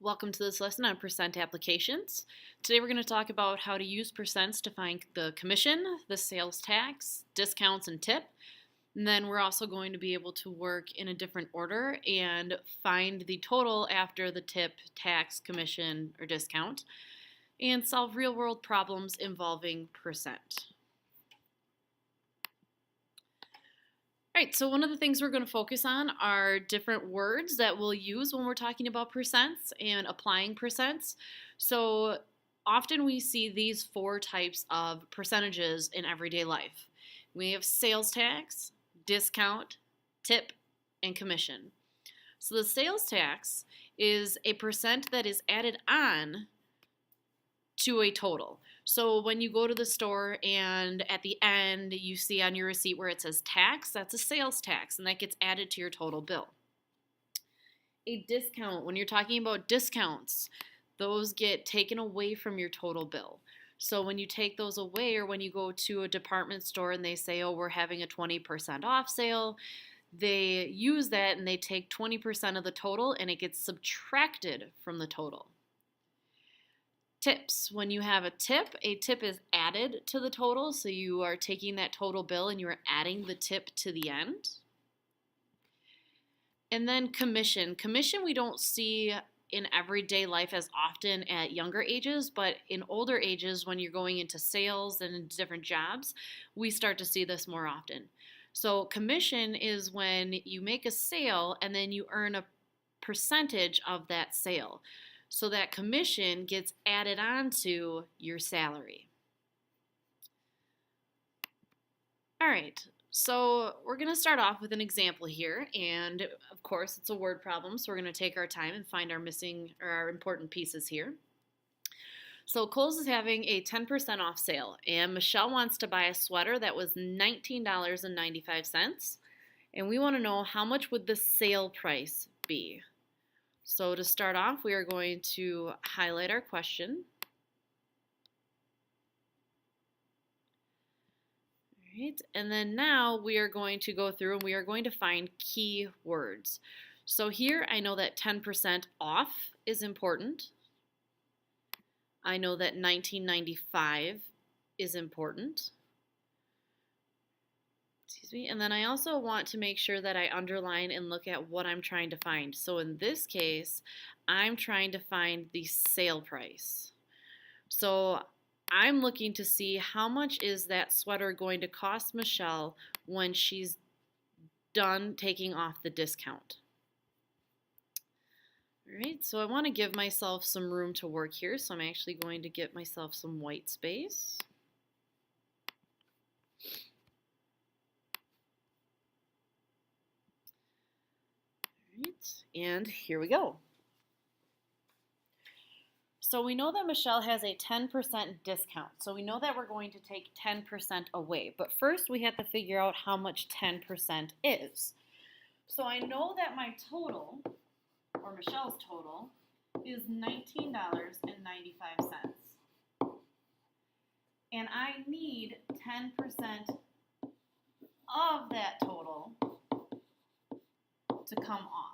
Welcome to this lesson on percent applications. Today we're going to talk about how to use percents to find the commission, the sales tax, discounts, and tip. And then we're also going to be able to work in a different order and find the total after the tip, tax, commission, or discount, and solve real-world problems involving percent. All right, so one of the things we're going to focus on are different words that we'll use when we're talking about percents and applying percents. So often we see these four types of percentages in everyday life. We have sales tax, discount, tip, and commission. So the sales tax is a percent that is added on to a total. So when you go to the store and at the end you see on your receipt where it says tax, that's a sales tax, and that gets added to your total bill. A discount, when you're talking about discounts, those get taken away from your total bill. So when you take those away, or when you go to a department store and they say, oh, we're having a 20% off sale, they use that and they take 20% of the total and it gets subtracted from the total. Tips. When you have a tip is added to the total, so you are taking that total bill and you are adding the tip to the end. And then commission. Commission we don't see in everyday life as often at younger ages, but in older ages when you're going into sales and into different jobs, we start to see this more often. So commission is when you make a sale and then you earn a percentage of that sale. So that commission gets added on to your salary. All right, so we're going to start off with an example here, and of course it's a word problem, so we're going to take our time and find our missing or our important pieces here. So Kohl's is having a 10% off sale, and Michelle wants to buy a sweater that was $19.95, and we want to know how much would the sale price be. So to start off, we are going to highlight our question. All right, and then now we are going to go through and we are going to find key words. So here I know that 10% off is important. I know that $19.95 is important. Excuse me. And then I also want to make sure that I underline and look at what I'm trying to find. So in this case, I'm trying to find the sale price. So I'm looking to see how much is that sweater going to cost Michelle when she's done taking off the discount. All right, so I want to give myself some room to work here, so I'm actually going to get myself some white space. And here we go. So we know that Michelle has a 10% discount. So we know that we're going to take 10% away. But first we have to figure out how much 10% is. So I know that my total, or Michelle's total, is $19.95. And I need 10% of that total to come off.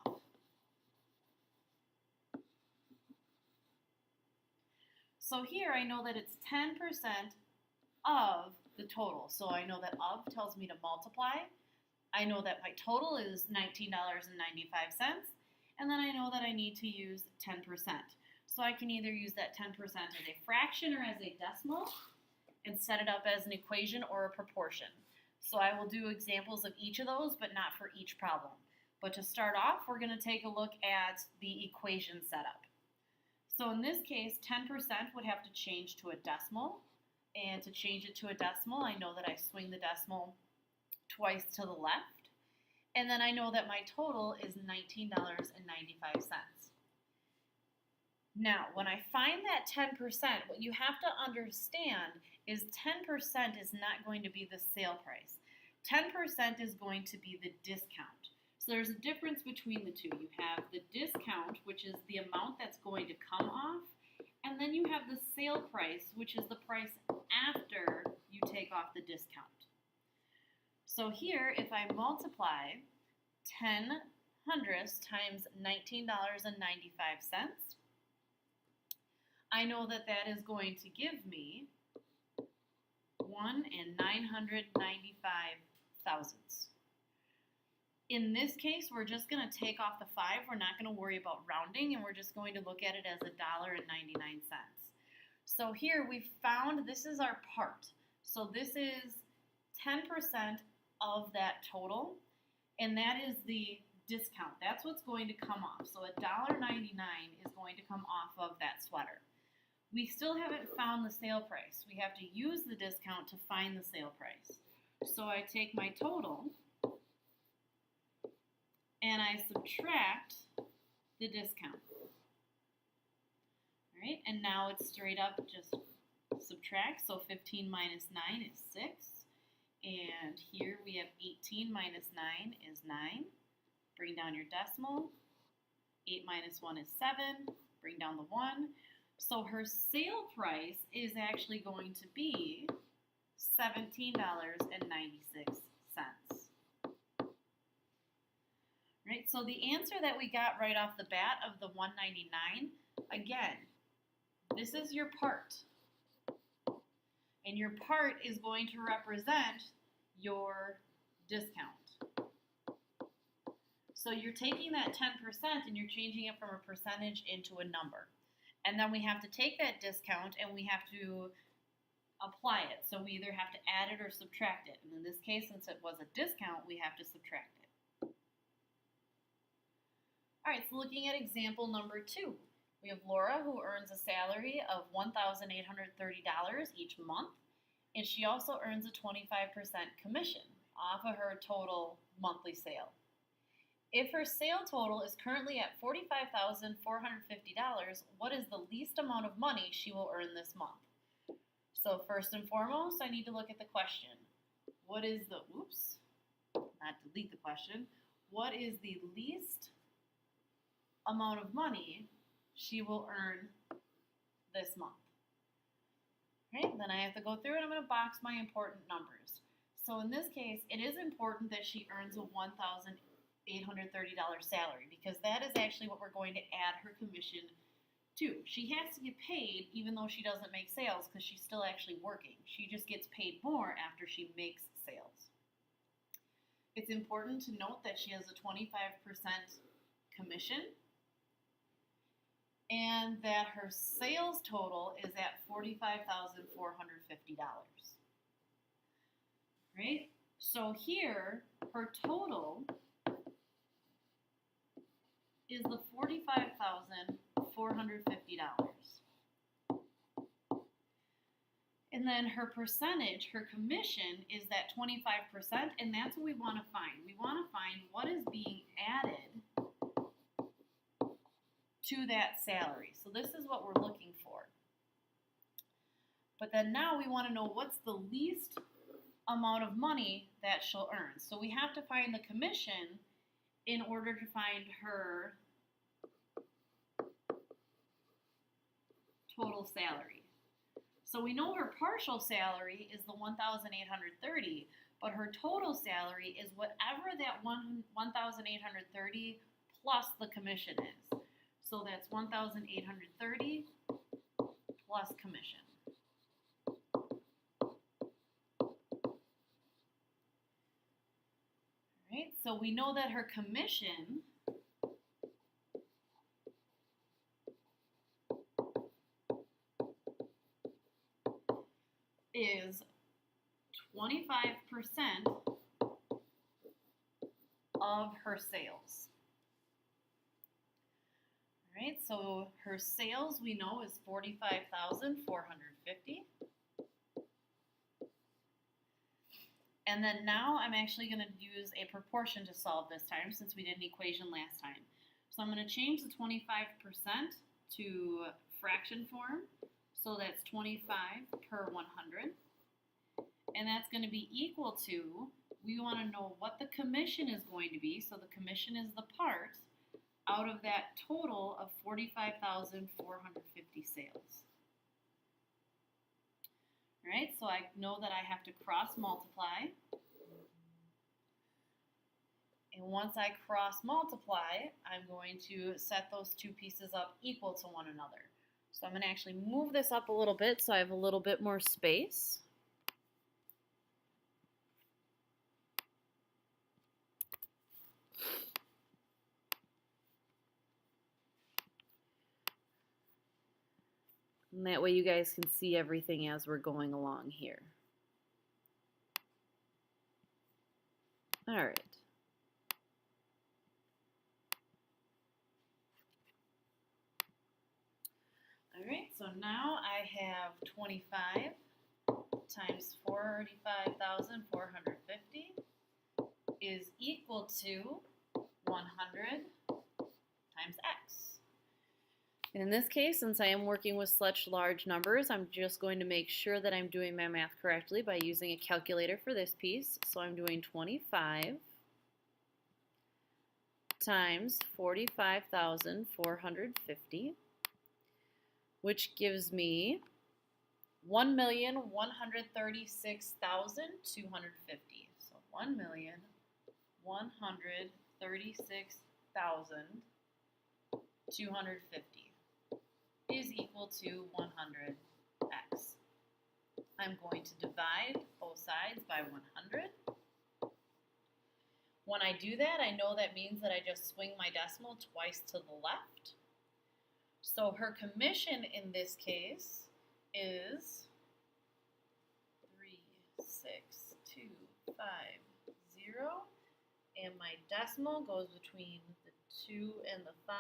So here I know that it's 10% of the total. So I know that of tells me to multiply. I know that my total is $19.95. And then I know that I need to use 10%. So I can either use that 10% as a fraction or as a decimal and set it up as an equation or a proportion. So I will do examples of each of those, but not for each problem. But to start off, we're going to take a look at the equation setup. So in this case, 10% would have to change to a decimal. And to change it to a decimal, I know that I swing the decimal twice to the left. And then I know that my total is $19.95. Now, when I find that 10%, what you have to understand is 10% is not going to be the sale price. 10% is going to be the discount. So there's a difference between the two. You have the discount, which is the amount that's going to come off, and then you have the sale price, which is the price after you take off the discount. So here, if I multiply 10 hundredths times $19.95, I know that that is going to give me 1 and 995 thousandths. In this case, we're just going to take off the 5. We're not going to worry about rounding, and we're just going to look at it as $1.99. So here we found this is our part. So this is 10% of that total, and that is the discount. That's what's going to come off. So $1.99 is going to come off of that sweater. We still haven't found the sale price. We have to use the discount to find the sale price. So I take my total and I subtract the discount. All right, and now it's straight up just subtract. So 15 minus 9 is 6. And here we have 18 minus 9 is 9. Bring down your decimal. 8 minus 1 is 7. Bring down the 1. So her sale price is actually going to be $17.96. Right? So the answer that we got right off the bat of the $1.99, again, this is your part. And your part is going to represent your discount. So you're taking that 10% and you're changing it from a percentage into a number. And then we have to take that discount and we have to apply it. So we either have to add it or subtract it. And in this case, since it was a discount, we have to subtract it. All right, so looking at example number 2. We have Laura, who earns a salary of $1,830 each month, and she also earns a 25% commission off of her total monthly sale. If her sale total is currently at $45,450, what is the least amount of money she will earn this month? So first and foremost, I need to look at the question. What is the, not delete the question. What is the least amount of money she will earn this month? Right? Then I have to go through and I'm going to box my important numbers. So in this case, it is important that she earns a $1,830 salary because that is actually what we're going to add her commission to. She has to get paid even though she doesn't make sales because she's still actually working. She just gets paid more after she makes sales. It's important to note that she has a 25% commission and that her sales total is at $45,450. Right? So here, her total is the $45,450. And then her percentage, her commission, is that 25%, and that's what we want to find. We want to find what is being added to that salary. So this is what we're looking for. But then now we want to know what's the least amount of money that she'll earn. So we have to find the commission in order to find her total salary. So we know her partial salary is the $1,830, but her total salary is whatever that $1,830 plus the commission is. So that's $1,830 plus commission. All right, so we know that her commission is 25% of her sales. All right, so her sales we know is $45,450. And then now I'm actually going to use a proportion to solve this time since we did an equation last time. So I'm going to change the 25% to fraction form. So that's 25 per 100. And that's going to be equal to, we want to know what the commission is going to be. So the commission is the part out of that total of 45,450 sales. All right, so I know that I have to cross multiply. And once I cross multiply, I'm going to set those two pieces up equal to one another. So I'm going to actually move this up a little bit so I have a little bit more space. And that way you guys can see everything as we're going along here. All right. All right, so now I have 25 times 45,450 is equal to 100 times x. In this case, since I am working with such large numbers, I'm just going to make sure that I'm doing my math correctly by using a calculator for this piece. So I'm doing 25 times 45,450, which gives me 1,136,250. So 1,136,250 is equal to 100x. I'm going to divide both sides by 100. When I do that, I know that means that I just swing my decimal twice to the left. So her commission in this case is 36250, and my decimal goes between the 2 and the 5.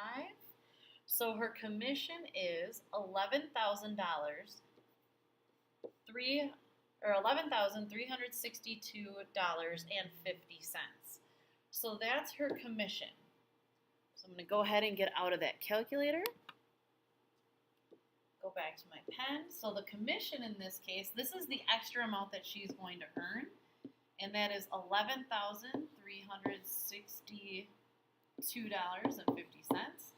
So her commission is $11,362.50. So that's her commission. So I'm going to go ahead and get out of that calculator. Go back to my pen. So the commission in this case, this is the extra amount that she's going to earn, and that is $11,362.50.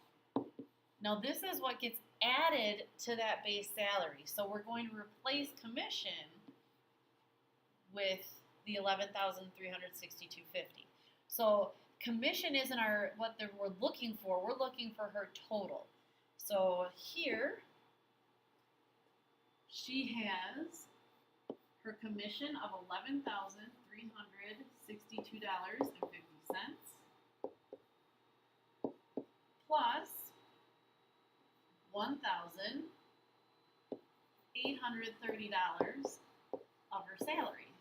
Now this is what gets added to that base salary. So we're going to replace commission with the $11,362.50. So commission isn't what we're looking for. We're looking for her total. So here she has her commission of $11,362.50 plus $1,830 of her salary.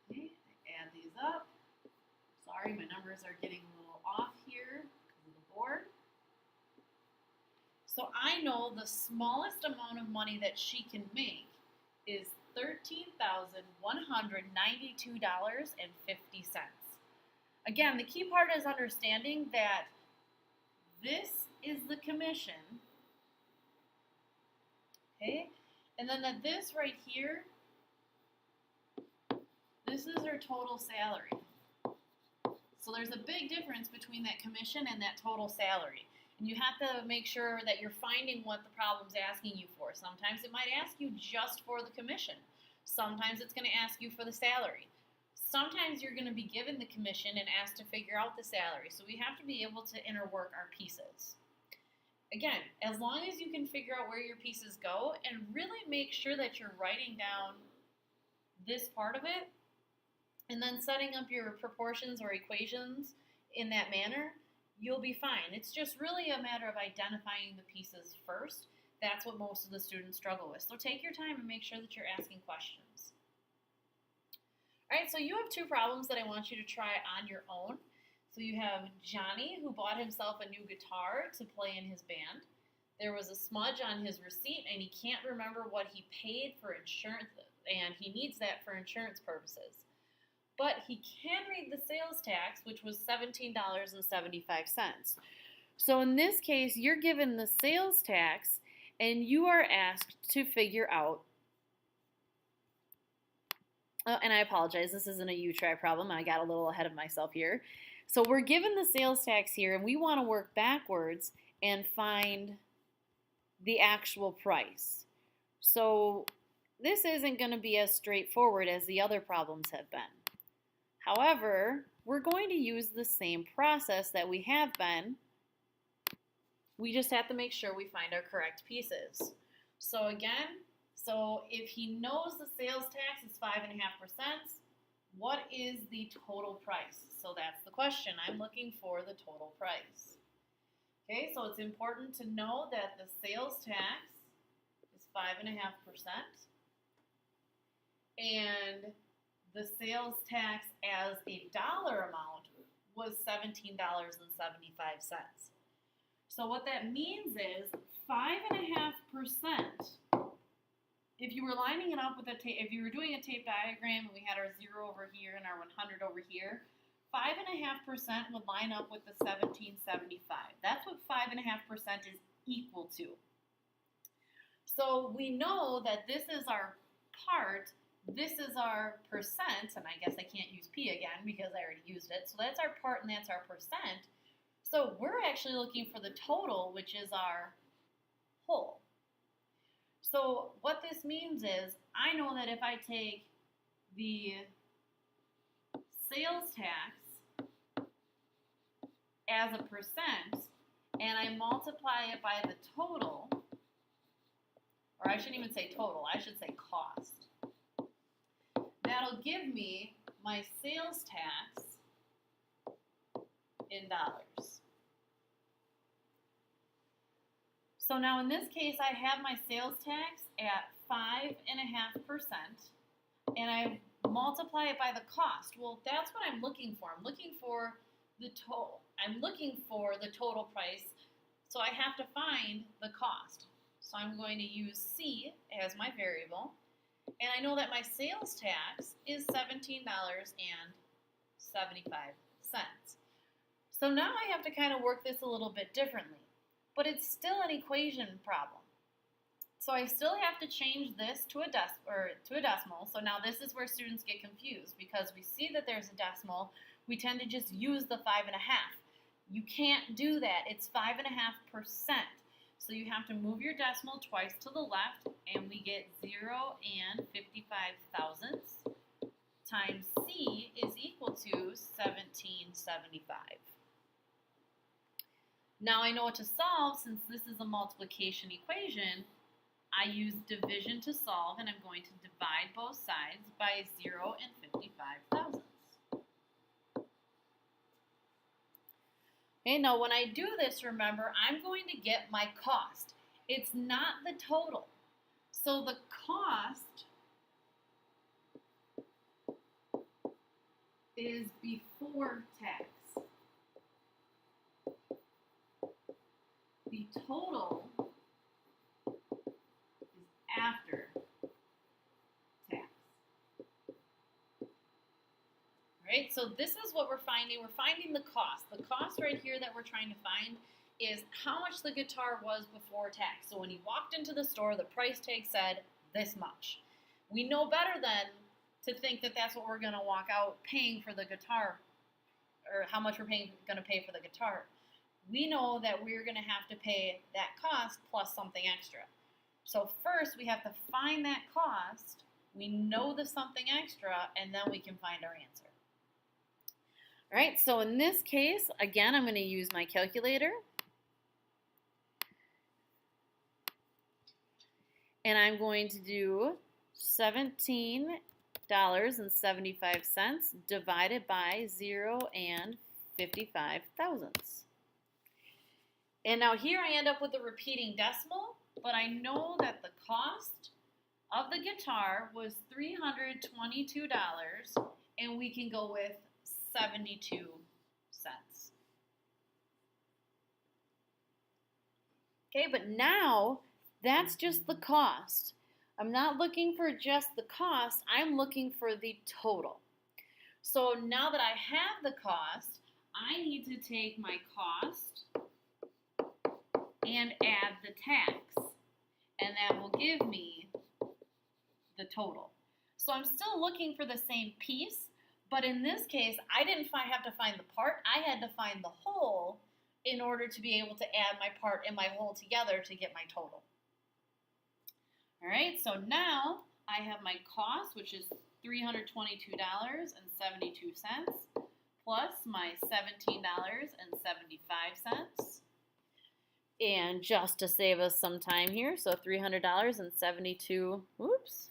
Okay, add these up. Sorry, my numbers are getting a little off here because of the board. So I know the smallest amount of money that she can make is $13,192.50. Again, the key part is understanding that this is the commission, okay? And then that this right here, this is her total salary. So there's a big difference between that commission and that total salary. And you have to make sure that you're finding what the problem's asking you for. Sometimes it might ask you just for the commission. Sometimes it's going to ask you for the salary. Sometimes you're going to be given the commission and asked to figure out the salary. So we have to be able to interwork our pieces. Again, as long as you can figure out where your pieces go and really make sure that you're writing down this part of it and then setting up your proportions or equations in that manner, you'll be fine. It's just really a matter of identifying the pieces first. That's what most of the students struggle with. So take your time and make sure that you're asking questions. All right, so you have two problems that I want you to try on your own. So you have Johnny, who bought himself a new guitar to play in his band. There was a smudge on his receipt, and he can't remember what he paid for insurance, and he needs that for insurance purposes. But he can read the sales tax, which was $17.75. So in this case, you're given the sales tax, and you are asked to figure out, and I apologize, this isn't a you-try problem. I got a little ahead of myself here. So we're given the sales tax here, and we want to work backwards and find the actual price. So this isn't going to be as straightforward as the other problems have been. However, we're going to use the same process that we have been We just have to make sure we find our correct pieces. So again, if he knows the sales tax is 5.5%, what is the total price? So that's the question. I'm looking for the total price. Okay, so it's important to know that the sales tax is 5.5%, and the sales tax as a dollar amount was $17.75. So what that means is 5.5%. If you were lining it up with if you were doing a tape diagram and we had our 0 over here and our 100 over here, 5.5% would line up with the 17.75. That's what 5.5% is equal to. So we know that this is our part, this is our percent, and I guess I can't use P again because I already used it. So that's our part and that's our percent. So we're actually looking for the total, which is our whole. So what this means is I know that if I take the sales tax as a percent and I multiply it by the total, or I shouldn't even say total, I should say cost, that'll give me my sales tax in dollars. So now in this case, I have my sales tax at 5.5%, and I multiply it by the cost. Well, that's what I'm looking for. I'm looking for the total. I'm looking for the total price, so I have to find the cost. So I'm going to use C as my variable, and I know that my sales tax is $17.75. So now I have to kind of work this a little bit differently. But it's still an equation problem. So I still have to change this to a decimal. So now this is where students get confused because we see that there's a decimal. We tend to just use the 5.5. You can't do that. It's 5.5%. So you have to move your decimal twice to the left, and we get 0 and 55 thousandths times C is equal to 1775. Now I know what to solve. Since this is a multiplication equation, I use division to solve, and I'm going to divide both sides by 0 and 55 thousandths. Okay, now when I do this, remember, I'm going to get my cost. It's not the total. So the cost is before tax. The total is after tax. All right, so this is what we're finding. We're finding the cost. The cost right here that we're trying to find is how much the guitar was before tax. So when he walked into the store, the price tag said this much. We know better than to think that that's what we're going to walk out paying for the guitar, or how much we're going to pay for the guitar. We know that we're going to have to pay that cost plus something extra. So first we have to find that cost, we know the something extra, and then we can find our answer. All right, so in this case, again, I'm going to use my calculator. And I'm going to do $17.75 divided by 0 and 55 thousandths. And now here I end up with a repeating decimal, but I know that the cost of the guitar was $322, and we can go with 72 cents. Okay, but now that's just the cost. I'm not looking for just the cost, I'm looking for the total. So now that I have the cost, I need to take my cost and add the tax, and that will give me the total. So I'm still looking for the same piece, but in this case, I didn't have to find the part, I had to find the whole in order to be able to add my part and my whole together to get my total. All right, so now I have my cost, which is $322.72, plus my $17.75, And just to save us some time here, so $300.72, oops.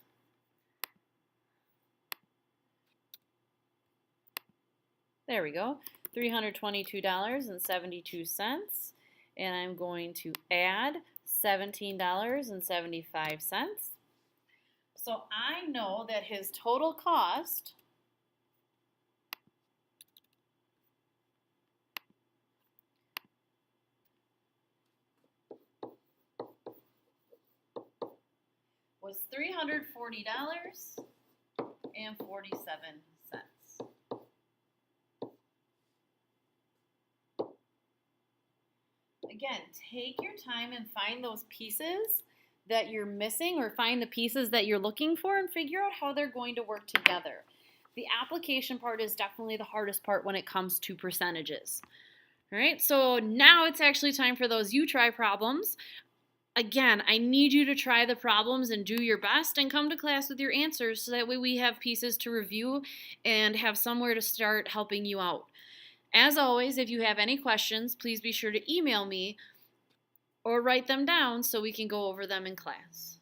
There we go, $322.72. And I'm going to add $17.75. So I know that his total cost was $340.47. Again, take your time and find those pieces that you're missing, or find the pieces that you're looking for and figure out how they're going to work together. The application part is definitely the hardest part when it comes to percentages. All right, so now it's actually time for those you try problems. Again, I need you to try the problems and do your best and come to class with your answers so that way we have pieces to review and have somewhere to start helping you out. As always, if you have any questions, please be sure to email me or write them down so we can go over them in class.